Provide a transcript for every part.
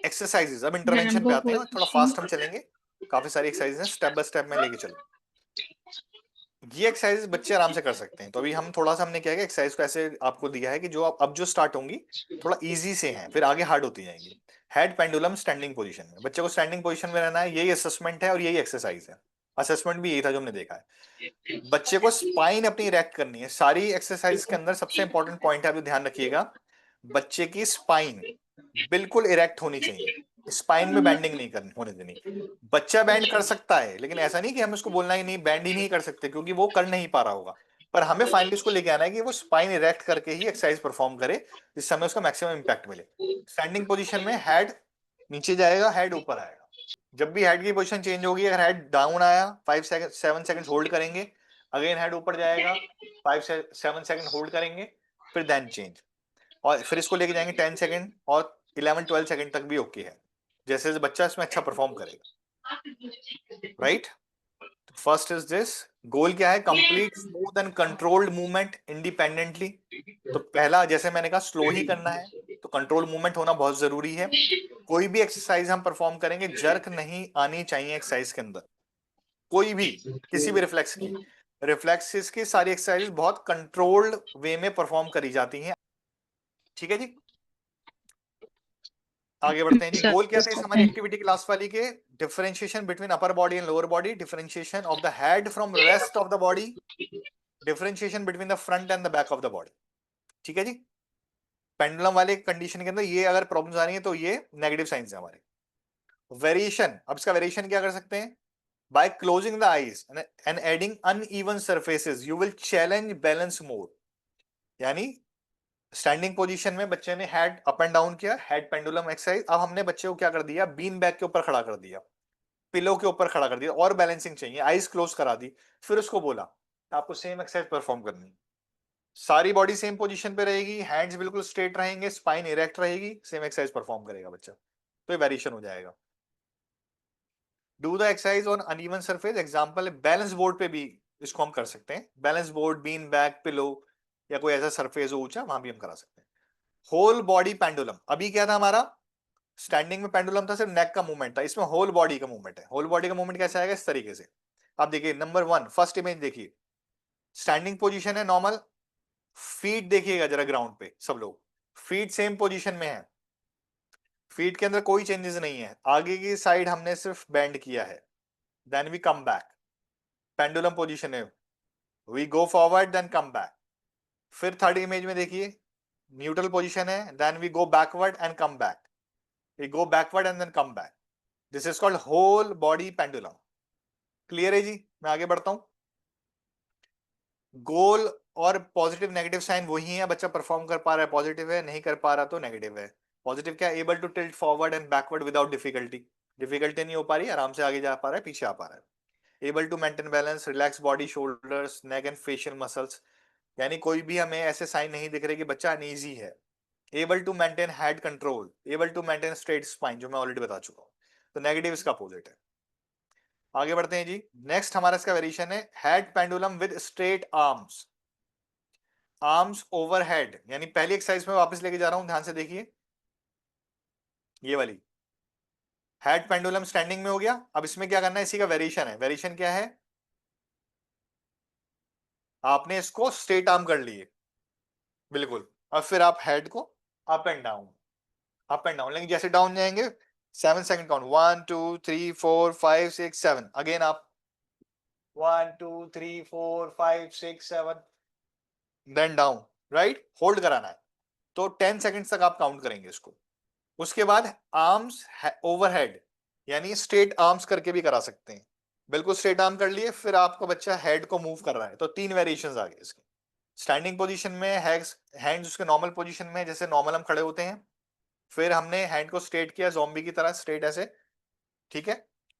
Exercises, अब intervention पे Number आते हैं और थोड़ा position. फास्ट हम चलेंगे, काफी सारी एक्सरसाइजेस हैं, स्टेप बाय स्टेप में लेके चलो। ये एक्सरसाइज बच्चे आराम से कर सकते हैं। तो अभी हम थोड़ा सा हमने क्या है एक्सरसाइज को ऐसे आपको दिया है कि जो अब जो स्टार्ट होंगी थोड़ा इजी से हैं, फिर आगे हार्ड होती जाएंगी। हेड पेंडुलम स्टैंडिंग पोजीशन में, बच्चे को स्टैंडिंग पोजीशन में रहना है, यही असेसमेंट है और यही एक्सरसाइज है। असेसमेंट भी यही था जो हमने देखा है। बच्चे को स्पाइन अपनी इरेक्ट करनी है। सारी एक्सरसाइज के अंदर सबसे इंपॉर्टेंट पॉइंट है, आप ध्यान रखिएगा, बच्चे की स्पाइन बिल्कुल इरेक्ट होनी चाहिए, स्पाइन में बैंडिंग नहीं करनी होने देनी। बच्चा बैंड कर सकता है, लेकिन ऐसा नहीं कि हम उसको बोलना है नहीं बैंड ही नहीं कर सकते, क्योंकि वो कर नहीं पा रहा होगा। पर हमें फाइनली उसको लेके आना है कि वो स्पाइन इरेक्ट करके ही एक्सरसाइज परफॉर्म करे, जिससे हमें उसका मैक्सिमम इंपैक्ट मिले। स्टैंडिंग पोजीशन में हेड नीचे जाएगा, हेड ऊपर आएगा। जब भी हेड की पोजीशन चेंज होगी, अगर हेड डाउन आया 5-7 सेकंड होल्ड करेंगे, अगेन हेड ऊपर जाएगा, 5-7 सेकंड होल्ड करेंगे, फिर देन चेंज, और फिर इसको लेके जाएंगे 10 सेकंड और 11-12 सेकंड तक भी ओके है, जैसे जैसे बच्चा इसमें अच्छा परफॉर्म करेगा। राइट, फर्स्ट इज दिस, गोल क्या है, complete smooth and controlled movement independently. तो पहला जैसे मैंने कहा स्लो ही करना है, तो कंट्रोल मूवमेंट होना बहुत जरूरी है। कोई भी एक्सरसाइज हम परफॉर्म करेंगे, जर्क नहीं आनी चाहिए एक्सरसाइज के अंदर, कोई भी, किसी भी रिफ्लेक्स की। रिफ्लेक्सेस की सारी एक्सरसाइज बहुत कंट्रोल्ड वे में परफॉर्म करी जाती हैं। ठीक है जी, आगे बढ़ते हैं जी। Sir. गोल क्या था इस हमारी एक्टिविटी क्लास वाली के, differentiation between upper body and lower body, differentiation of the head from rest of the body, differentiation between the front end the back of the body. ठीक है जी, पेंडुलम वाले कंडीशन के अंदर ये अगर प्रॉब्लम्स आ रही है तो ये नेगेटिव साइंस है हमारे। वेरिएशन, अब इसका वेरिएशन क्या कर सकते हैं, by closing the eyes and adding uneven surfaces you will challenge balance more. यानी स्टैंडिंग पोजीशन में बच्चे ने हेड अप एंड डाउन किया, हेड पेंडुलम एक्सरसाइज, अब हमने बच्चे को क्या कर दिया, बीन बैग के ऊपर खड़ा कर दिया, पिलो के ऊपर खड़ा कर दिया, और बैलेंसिंग चाहिए, आईज क्लोज करा दी, फिर उसको बोला आपको सेम एक्सरसाइज परफॉर्म करनी है। सारी बॉडी सेम पोजीशन पे रहेगी, हैंड्स बिल्कुल स्ट्रेट रहेंगे, स्पाइन इरेक्ट रहेगी, सेम एक्सरसाइज परफॉर्म करेगा बच्चा, तो ये वेरिएशन हो जाएगा। Do the exercise on uneven surface, example balance board पे भी इसको हम कर सकते हैं, balance board, bean bag, pillow, या कोई ऐसा सरफेस हो ऊंचा, वहां भी हम करा सकते हैं। होल बॉडी पेंडुलम, अभी क्या था हमारा, स्टैंडिंग में पेंडुलम था, सिर्फ नेक का मूवमेंट था, इसमें होल बॉडी का मूवमेंट है। होल बॉडी का मूवमेंट कैसे आएगा, इस तरीके से। आप देखिए नंबर 1 फर्स्ट इमेज देखिए, स्टैंडिंग पोजीशन है नॉर्मल, फीट देखिएगा जरा ग्राउंड पे सब लोग, फीट सेम पोजीशन में है, फीट के अंदर कोई चेंजेस नहीं है, आगे की साइड हमने सिर्फ बेंड किया है, then we come back, pendulum position है, we go forward then come back. फिर थर्ड इमेज में देखिए, न्यूट्रल पोजीशन है, then we go backward and come back, we go backward and then come back, this is called whole body pendulum. Clear है जी, मैं आगे बढ़ता हूं। गोल और पॉजिटिव नेगेटिव साइन वही है, बच्चा परफॉर्म कर पा रहा है पॉजिटिव है, नहीं कर पा रहा तो नेगेटिव है। पॉजिटिव क्या, able to tilt forward and backward without difficulty, difficulty नहीं हो पा रही, आराम से आगे जा पा रहा है, पीछे आ पा रहा है। Able to maintain balance, relax body, shoulders, neck and facial muscles, यानी कोई भी हमें ऐसे साइन नहीं दिख रहे कि बच्चा अनईजी है। Able to maintain head control, able to maintain straight spine, जो मैं ऑलरेडी बता चुका हूं, तो नेगेटिव इसका अपोजिट है। आगे बढ़ते हैं जी, नेक्स्ट हमारा इसका वेरिएशन है head pendulum with straight arms, arms overhead, यानी पहली एक्सरसाइज में वापस लेके जा रहा हूं, ध्यान से देखिए, ये वाली हेड पेंडुलम स्टैंडिंग में हो गया। अब इसमें क्या करना है, इसी का वेरिएशन है। वेरिएशन क्या है, आपने इसको स्ट्रेट आर्म कर लिए बिल्कुल, और फिर आप हेड को up and down, up and down, लेकिन जैसे डाउन जाएंगे 7 सेकंड काउंट, 1 2 3 4 5 6 7, अगेन आप 1 2 3 4 5 6 7, देन डाउन, राइट, होल्ड कराना है, तो 10 सेकंड तक आप काउंट करेंगे इसको। उसके बाद आर्म्स ओवरहेड, यानी स्ट्रेट आर्म्स करके भी करा सकते हैं, बिल्कुल स्ट्रेट आर्म कर लिए, फिर आपका बच्चा हेड को मूव कर रहा है, तो 3 वेरिएशंस आ गए इसके। स्टैंडिंग पोजीशन में हैंड्स उसके नॉर्मल पोजीशन में, जैसे नॉर्मल हम खड़े होते हैं, फिर हमने हैंड को स्ट्रेट किया ज़ॉम्बी की तरह, स्ट्रेट ऐसे, ठीक है,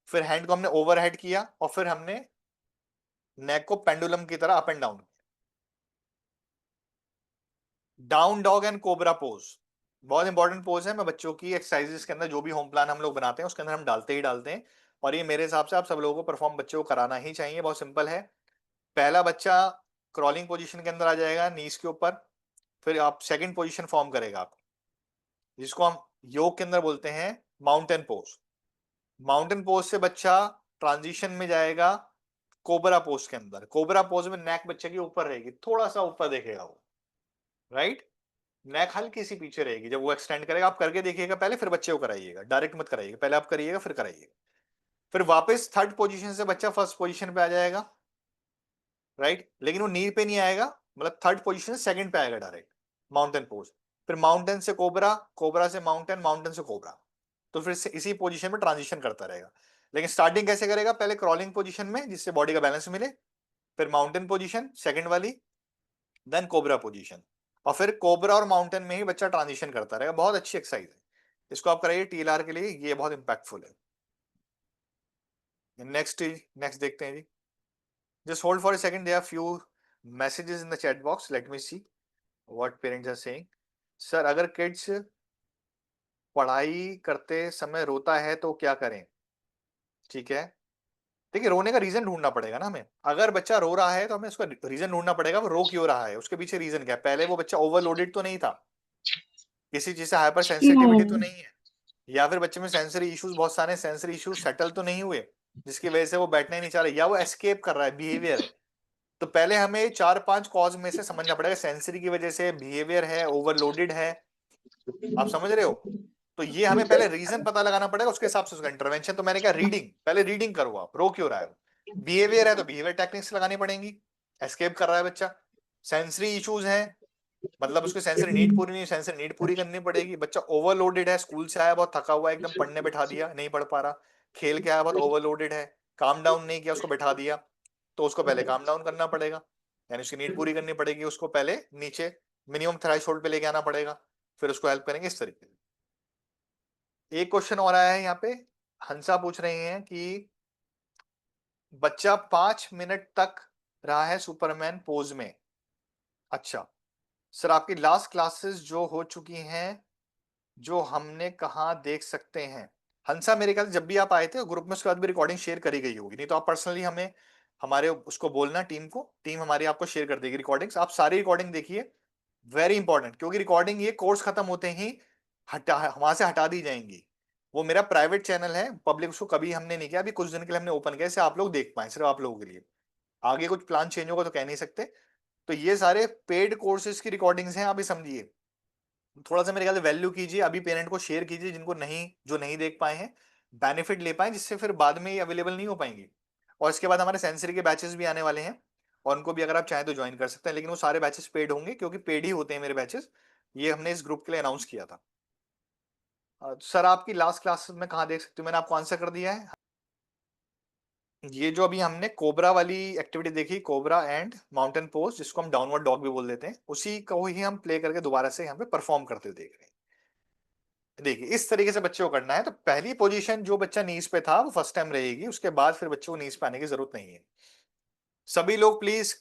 फिर हैंड को हमने ओवरहेड किया, और फिर हमने नेक को पेंडुलम की तरह up and down. Down dog and cobra pose बहुत इंपॉर्टेंट पोज है, मैं बच्चों की एक्सरसाइजेस के अंदर जो भी होम प्लान हम लोग बनाते हैं उसके अंदर हम डालते ही डालते हैं, और ये मेरे हिसाब से आप सब लोगों को परफॉर्म बच्चों को कराना ही चाहिए, बहुत सिंपल है। पहला बच्चा क्रॉलिंग पोजीशन के अंदर आ जाएगा नीज के ऊपर, फिर आप सेकंड पोजीशन फॉर्म करेगा आप, जिसको हम योग के अंदर बोलते हैं माउंटेन पोज, माउंटेन पोज से बच्चा ट्रांजिशन में जाएगा कोबरा पोज के अंदर। कोबरा पोज में नेक बच्चे की ऊपर रहेगी, थोड़ा सा ऊपर देखेगा वो, राइट। नेक हल्की सी पीछे रहेगी। जब वो एक्सटेंड करेगा, आप करके देखिएगा पहले, फिर बच्चे को कराइएगा, डायरेक्ट मत कराइएगा, पहले आप करिएगा फिर कराइएगा। फिर वापस थर्ड पोजीशन से बच्चा फर्स्ट पोजीशन पे आ जाएगा, राइट। लेकिन वो नी पे नहीं आएगा, मतलब थर्ड पोजीशन से सेकंड पे आएगा डायरेक्ट, माउंटेन पोज। फिर माउंटेन से कोबरा, कोबरा से माउंटेन, माउंटेन से कोबरा। तो फिर से इसी पोजीशन में ट्रांजिशन करता रहेगा। लेकिन स्टार्टिंग कैसे करेगा? पहले क्रॉलिंग पोजीशन में, जिससे बॉडी का बैलेंस मिले, फिर माउंटेन पोजीशन सेकंड वाली, देन कोबरा पोजीशन, और फिर कोबरा और माउंटेन में ही बच्चा ट्रांजिशन करता रहेगा। बहुत अच्छी एक्सरसाइज है, इसको आप कराइए टीएलआर के लिए, ये बहुत इंपैक्टफुल है। नेक्स्ट नेक्स्ट देखते हैं जी। Just hold for a second, there are few messages in the chat box, let me see what parents are saying. Sir, अगर किड्स पढ़ाई करते समय रोता है तो क्या करें? ठीक है, देखिए रोने का रीजन ढूंढना पड़ेगा ना हमें। अगर बच्चा रो रहा है तो हमें उसका रीजन ढूंढना पड़ेगा, वो रो क्यों रहा है, उसके पीछे रीजन क्या है। पहले वो बच्चा ओवरलोडेड तो नहीं था, किसी चीज से हाइपर सेंसिटिविटी तो नहीं है, या फिर बच्चे में सेंसरी इश्यूज, बहुत सारे सेंसरी इश्यूज सेटल तो नहीं हुए जिसकी वजह से वो बैठना ही नहीं चाह रहा, या वो एस्केप कर रहा है, बिहेवियर है। तो पहले हमें 4-5 कॉज में से समझना पड़ेगा, सेंसरी की वजह से, बिहेवियर है, ओवरलोडेड है, आप समझ रहे हो। तो ये हमें पहले रीजन पता लगाना पड़ेगा, उसके हिसाब से उसका इंटरवेंशन। तो मैंने कहा रीडिंग, पहले रीडिंग करो, आप रो क्यों रहा है। बिहेवियर है तो बिहेवियर टेक्निक्स लगानी पड़ेंगी, एस्केप कर रहा है बच्चा। सेंसरी इश्यूज है, मतलब उसकी सेंसरी नीड पूरी नहीं, सेंसरी नीड पूरी करनी पड़ेगी। बच्चा ओवरलोडेड है, स्कूल से आया बहुत थका हुआ है, एकदम पढ़ने बैठा दिया, नहीं पढ़ पा रहा, खेल के आया बहुत ओवरलोडेड है, काम डाउन नहीं किया, उसको बैठा दिया, तो उसको पहले काम डाउन करना पड़ेगा, यानी उसकी नीड पूरी करनी पड़ेगी, उसको पहले नीचे मिनिमम थ्रेशोल्ड पे लेके आना पड़ेगा, फिर उसको हेल्प करेंगे इस तरीके से। एक क्वेश्चन और आया है यहाँ पे, हंसा पूछ रहे हैं कि बच्चा 5 मिनट तक रहा है सुपरमैन पोज में। अच्छा सर, आपकी लास्ट क्लासेस जो हो चुकी हैं, जो हमने कहा देख सकते हैं? हंसा, मेरे ख्याल से जब भी आप आए थे ग्रुप में, उसके बाद भी रिकॉर्डिंग शेयर करी गई होगी, नहीं तो आप पर्सनली हमें, हमारे उसको बोलना टीम को, टीम हमारी आपको शेयर कर देगी रिकॉर्डिंग्स। आप सारी रिकॉर्डिंग देखिए, वेरी इंपॉर्टेंट, क्योंकि रिकॉर्डिंग ये कोर्स खत्म होते ही हटा, वहां से हटा दी जाएंगी। वो मेरा प्राइवेट चैनल है, पब्लिक उसको कभी हमने नहीं किया, अभी कुछ दिन के लिए हमने ओपन किया, इसे आप लोग देख पाए, सिर्फ आप लोगों के लिए। आगे कुछ प्लान चेंज होगा तो कह नहीं सकते। तो ये सारे पेड कोर्सेज की रिकॉर्डिंग्स हैं, आप ही समझिए। थोड़ा सा मेरे ख्याल से वैल्यू कीजिए, अभी पेरेंट को शेयर कीजिए, जिनको नहीं, जो नहीं देख पाए हैं, बेनिफिट ले पाए, जिससे फिर बाद में ये अवेलेबल नहीं हो पाएंगी। और इसके बाद हमारे सेंसरी के बैचेस भी आने वाले हैं, और उनको भी अगर आप चाहें तो ज्वाइन कर सकते हैं, लेकिन वो सारे बैचेस पेड होंगे, क्योंकि पेड ही होते हैं मेरे बैचेस। ये हमने इस ग्रुप के लिए अनाउंस किया था। सर, आपकी लास्ट क्लास में कहाँ देख सकते हो? मैंने आपको आंसर कर दिया है। ये जो अभी हमने कोबरा वाली एक्टिविटी देखी, कोबरा एंड माउंटेन पोज, जिसको हम डाउनवर्ड डॉग भी बोल देते हैं, उसी को ही हम प्ले करके दोबारा से यहाँ पे परफॉर्म करते हुए देख रहे हैं। देखिए इस तरीके से बच्चे को करना है। तो पहली पोजीशन जो बच्चा नीज पे था वो फर्स्ट टाइम रहेगी, उसके बाद फिर बच्चे को नीज पे आने की जरूरत नहीं है। सभी लोग प्लीज,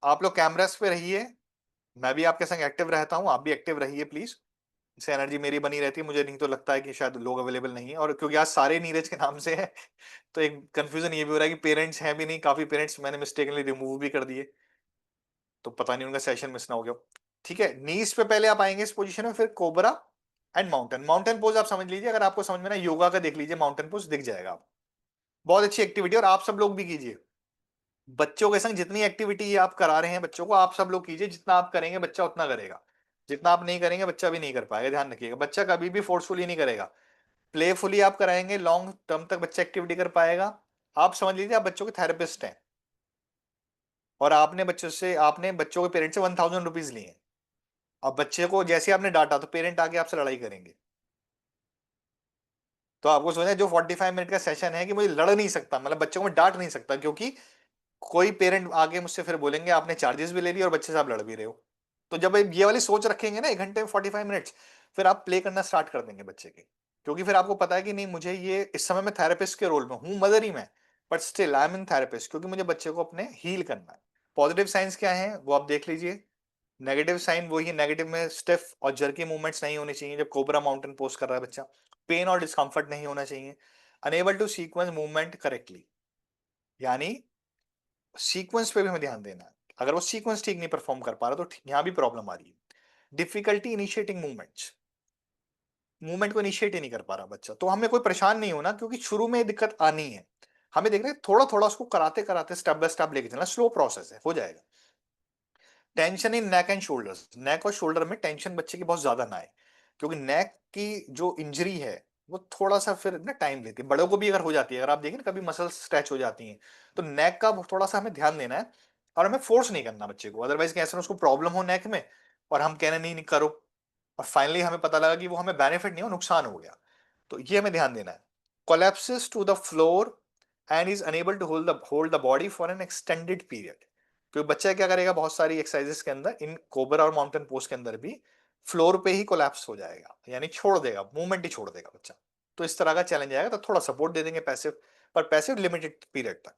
आप लोग कैमरास पे रहिए, मैं भी आपके संग एक्टिव रहता हूँ, आप भी एक्टिव रहिए प्लीज। इससे एनर्जी मेरी बनी रहती है, मुझे नहीं तो लगता है कि शायद लोग अवेलेबल नहीं है, और क्योंकि आज सारे नीरज के नाम से है, तो एक कंफ्यूजन ये भी हो रहा है कि पेरेंट्स हैं भी नहीं, काफी पेरेंट्स मैंने मिस्टेकनली रिमूव भी कर दिए, तो पता नहीं उनका सेशन मिस ना हो गया। ठीक है, नीज पे पहले आप आएंगे इस पोजीशन में, फिर cobra and mountain. Mountain pose आप समझ लीजिए, अगर आपको समझ में ना, योगा का देख लीजिए, माउंटेन पोज दिख जाएगा आपको। बहुत अच्छी एक्टिविटी, और आप सब लोग भी कीजिए। बच्चों के संग जितनी एक्टिविटी आप करा रहे हैं बच्चों को, आप सब लोग कीजिए। जितना आप करेंगे बच्चा उतना करेगा, जितना आप नहीं करेंगे बच्चा भी नहीं कर पाएगा। ध्यान रखिएगा, बच्चा कभी भी फोर्सफुली नहीं करेगा, प्लेफुली आप कराएंगे, लॉन्ग टर्म तक बच्चा एक्टिविटी कर पाएगा। आप समझ लीजिए आप बच्चों के थेरेपिस्ट हैं, और आपने बच्चों के पेरेंट्स से 1000 रुपीज लिए हैं। अब बच्चे को जैसे आपने डांटा, तो पेरेंट आके आपसे लड़ाई करेंगे। तो आपको सोचना है, जो 45 मिनट का सेशन है, कि मुझे लड़ नहीं सकता, मतलब बच्चों को मैं डांट नहीं सकता, क्योंकि कोई पेरेंट आगे मुझसे फिर बोलेंगे आपने चार्जेस भी ले लिए और बच्चे से आप लड़ भी रहे हो। तो जब आप ये वाली सोच रखेंगे ना, 1 घंटे में 45 मिनट्स, फिर आप प्ले करना स्टार्ट कर देंगे बच्चे के। क्योंकि फिर आपको पता है कि नहीं, मुझे ये इस समय मैं थेरेपिस्ट के रोल में हूँ, मदर ही मैं, but still I am in therapist, क्योंकि मुझे बच्चे को अपने हील करना है। पॉजिटिव साइंस क्या है वो आप देख लीजिए। नेगेटिव साइन वही, नेगेटिव में स्टिफ और जर्की मूवमेंट्स नहीं होनी चाहिए जब कोबरा माउंटेन पोज कर रहा है बच्चा। पेन और डिस्कंफर्ट नहीं होना चाहिए। Unable to sequence movement correctly, यानी सीक्वेंस पे भी हमें ध्यान देना है। अगर वो सीक्वेंस ठीक नहीं परफॉर्म कर पा रहा तो यहाँ भी प्रॉब्लम आ रही है। डिफिकल्टी इनिशिएटिंग मूवमेंट्स, मूवमेंट को इनिशिएट ही नहीं कर पा रहा बच्चा, तो हमें कोई परेशान नहीं होना, क्योंकि शुरू में दिक्कत आनी है। हमें देखना है थोड़ा थोड़ा उसको कराते कराते स्टेप बाय स्टेप लेके चलना, स्लो प्रोसेस है, हो जाएगा। Tension in neck and shoulders, neck और शोल्डर में टेंशन बच्चे की बहुत ज्यादा ना आए, क्योंकि नेक की जो इंजरी है वो थोड़ा सा फिर ना टाइम लेती है, बड़ों को भी अगर हो जाती है, अगर आप देखें ना कभी मसल्स स्ट्रेच हो जाती हैं, तो नेक का थोड़ा सा हमें ध्यान देना है, और हमें फोर्स नहीं करना बच्चे को, अदरवाइज कैसे उसको प्रॉब्लम हो नेक में और हम कहना नहीं, नहीं करो, और फाइनली हमें पता लगा कि वो हमें बेनिफिट नहीं हो, नुकसान हो गया। तो ये हमें ध्यान देना है। Collapses to the floor and is unable to hold the body for an extended period. क्योंकि बच्चा क्या करेगा, बहुत सारी एक्सरसाइजेस के अंदर, इन कोबरा और माउंटेन पोज के अंदर भी फ्लोर पे ही कोलैप्स हो जाएगा, यानी छोड़ देगा, मूवमेंट ही छोड़ देगा बच्चा। तो इस तरह का चैलेंज आएगा, तो थोड़ा सपोर्ट दे देंगे पैसिव, पर पैसिव लिमिटेड पीरियड तक।